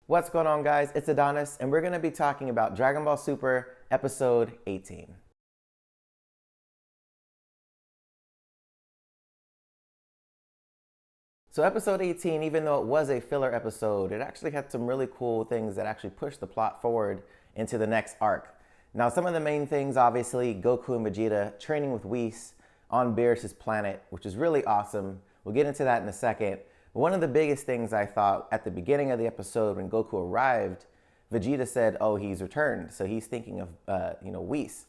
What's going on, guys? It's Adonis, and we're going to be talking about Dragon Ball Super Episode 18. So Episode 18, even though it was a filler episode, it actually had some really cool things that actually pushed the plot forward into the next arc. Now, some of the main things, obviously, Goku and Vegeta training with Whis on Beerus' planet, which is really awesome. We'll get into that in a second. One of the biggest things I thought at the beginning of the episode when Goku arrived, Vegeta said, oh, he's returned. So he's thinking of, Whis.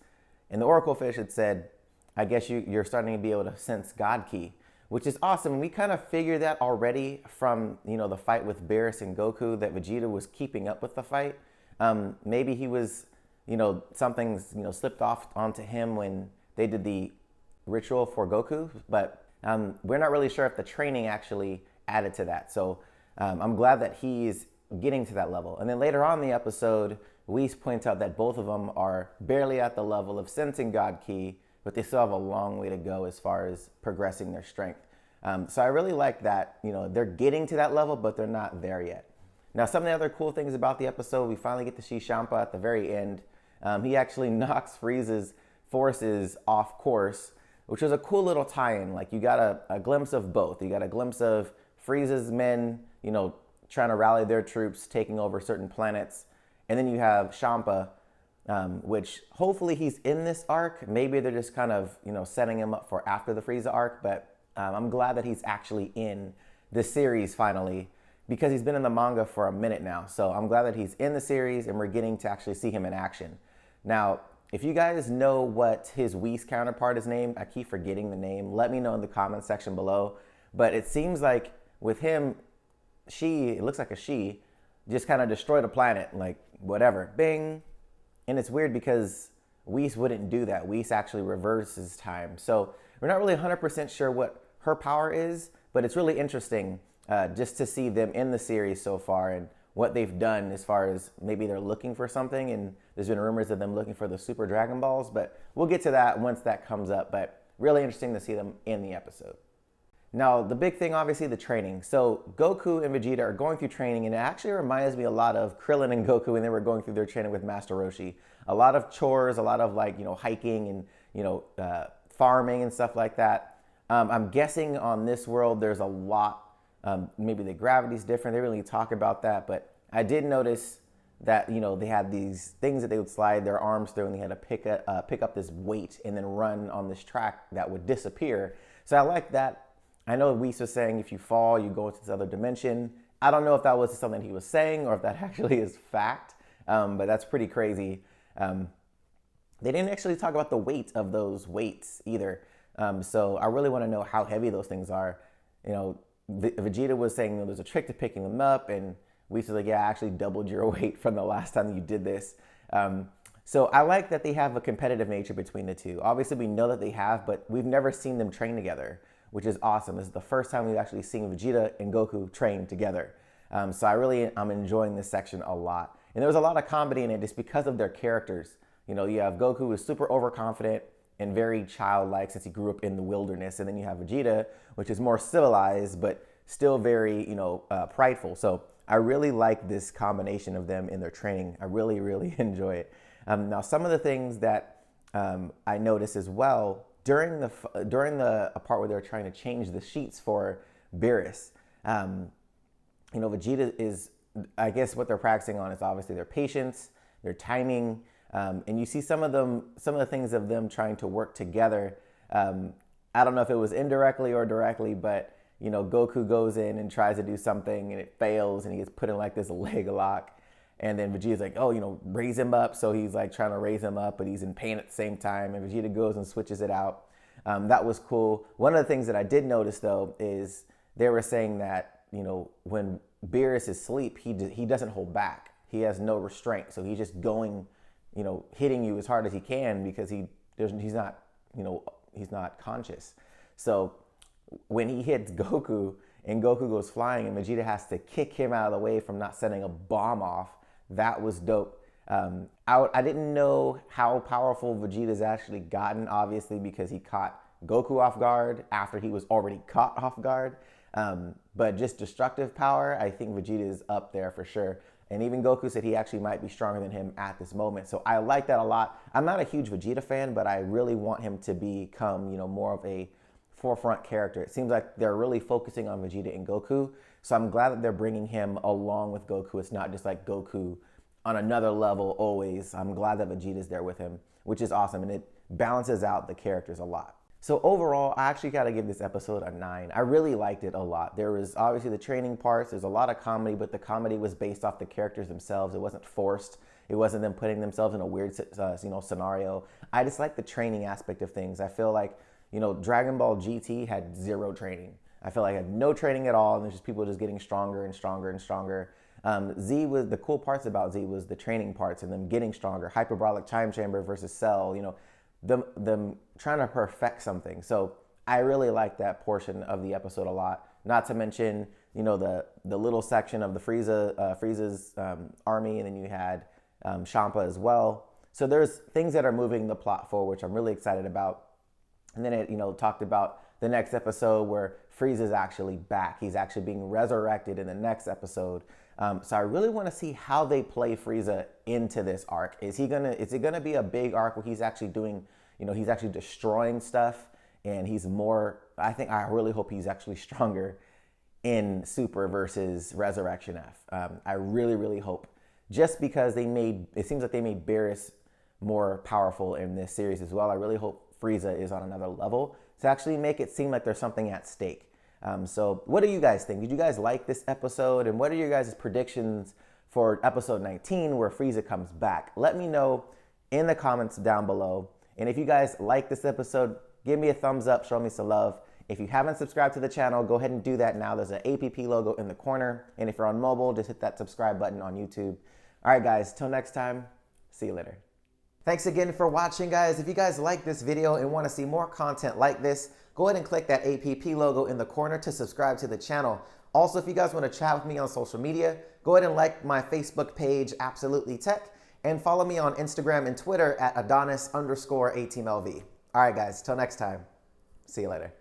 And the Oracle Fish had said, I guess you're starting to be able to sense God Ki, which is awesome. We kind of figured that already from, the fight with Beerus and Goku, that Vegeta was keeping up with the fight. Maybe he was, something's, slipped off onto him when they did the ritual for Goku, but we're not really sure if the training actually added to that. So I'm glad that he's getting to that level. And then later on in the episode, Whis points out that both of them are barely at the level of sensing God Ki, but they still have a long way to go as far as progressing their strength. So I really like that, they're getting to that level, but they're not there yet. Now, some of the other cool things about the episode, we finally get to see Champa at the very end. He actually knocks Frieza's forces off course, which was a cool little tie-in. Like, you got a glimpse of both. You got a glimpse of Frieza's men, trying to rally their troops, taking over certain planets. And then you have Champa, which hopefully he's in this arc. Maybe they're just kind of, setting him up for after the Frieza arc. But I'm glad that he's actually in the series finally, because he's been in the manga for a minute now. So I'm glad that he's in the series and we're getting to actually see him in action. Now, if you guys know what his Whis counterpart is named, I keep forgetting the name. Let me know in the comment section below. But it seems like with him, it looks like a she, just kind of destroyed a planet, like whatever, bing. And it's weird because Whis wouldn't do that. Whis actually reverses time. So we're not really 100% sure what her power is, but it's really interesting just to see them in the series so far and what they've done as far as maybe they're looking for something. And there's been rumors of them looking for the Super Dragon Balls, but we'll get to that once that comes up. But really interesting to see them in the episode. Now, the big thing, obviously, the training. So Goku and Vegeta are going through training, and it actually reminds me a lot of Krillin and Goku when they were going through their training with Master Roshi. A lot of chores, a lot of hiking and farming and stuff like that. I'm guessing on this world there's a lot. Maybe the gravity's different. They really talk about that, but I did notice that they had these things that they would slide their arms through, and they had to pick up this weight and then run on this track that would disappear. So I like that. I know Whis was saying if you fall, you go into this other dimension. I don't know if that was something he was saying or if that actually is fact, but that's pretty crazy. They didn't actually talk about the weight of those weights either. So I really want to know how heavy those things are. Vegeta was saying there's a trick to picking them up, and Whis was like, yeah, I actually doubled your weight from the last time you did this. So I like that they have a competitive nature between the two. Obviously, we know that they have, but we've never seen them train together, which is awesome. This is the first time we've actually seen Vegeta and Goku train together. So I'm enjoying this section a lot. And there was a lot of comedy in it just because of their characters. You have Goku who is super overconfident and very childlike since he grew up in the wilderness. And then you have Vegeta, which is more civilized, but still very, prideful. So I really like this combination of them in their training. I really, really enjoy it. Now, some of the things that I noticed as well, during the part where they're trying to change the sheets for Beerus, Vegeta is, I guess what they're practicing on is obviously their patience, their timing, and you see some of the things of them trying to work together. I don't know if it was indirectly or directly, but Goku goes in and tries to do something and it fails, and he gets put in like this leg lock. And then Vegeta's like, oh, raise him up. So he's like trying to raise him up, but he's in pain at the same time. And Vegeta goes and switches it out. That was cool. One of the things that I did notice, though, is they were saying that, when Beerus is asleep, he doesn't hold back. He has no restraint. So he's just going, hitting you as hard as he can because he's not conscious. So when he hits Goku and Goku goes flying and Vegeta has to kick him out of the way from not setting a bomb off, that was dope. I didn't know how powerful Vegeta's actually gotten, obviously, because he caught Goku off guard after he was already caught off guard. But just destructive power, I think Vegeta is up there for sure. And even Goku said he actually might be stronger than him at this moment. So I like that a lot. I'm not a huge Vegeta fan, but I really want him to become, more of a forefront character. It seems like they're really focusing on Vegeta and Goku. So I'm glad that they're bringing him along with Goku. It's not just like Goku on another level always. I'm glad that Vegeta's there with him, which is awesome. And it balances out the characters a lot. So overall, I actually got to give this episode a 9. I really liked it a lot. There was obviously the training parts. There's a lot of comedy, but the comedy was based off the characters themselves. It wasn't forced. It wasn't them putting themselves in a weird, scenario. I just like the training aspect of things. I feel like, Dragon Ball GT had 0 training. I feel like it had no training at all, and there's just people just getting stronger and stronger and stronger. Z was the cool parts about Z was the training parts and them getting stronger. Hyperbolic time chamber versus Cell. Them trying to perfect something. So I really like that portion of the episode a lot. Not to mention, the little section of the Frieza's army, and then you had Champa as well. So there's things that are moving the plot forward, which I'm really excited about. And then it, talked about the next episode where Frieza's actually back. He's actually being resurrected in the next episode. So I really want to see how they play Frieza into this arc. Is it gonna be a big arc where he's actually doing, he's actually destroying stuff, and he's more, I really hope he's actually stronger in Super versus Resurrection F. I really, really hope. Just because it seems like they made Beerus more powerful in this series as well. I really hope Frieza is on another level to actually make it seem like there's something at stake. So what do you guys think? Did you guys like this episode? And what are your guys' predictions for episode 19 where Frieza comes back? Let me know in the comments down below. And if you guys like this episode, give me a thumbs up, show me some love. If you haven't subscribed to the channel, go ahead and do that now. There's an APP logo in the corner. And if you're on mobile, just hit that subscribe button on YouTube. All right, guys, till next time, see you later. Thanks again for watching, guys. If you guys like this video and want to see more content like this, go ahead and click that APP logo in the corner to subscribe to the channel. Also, if you guys want to chat with me on social media, go ahead and like my Facebook page, Absolutely Tech, and follow me on Instagram and Twitter at Adonis_ATeamLV. All right, guys, till next time, see you later.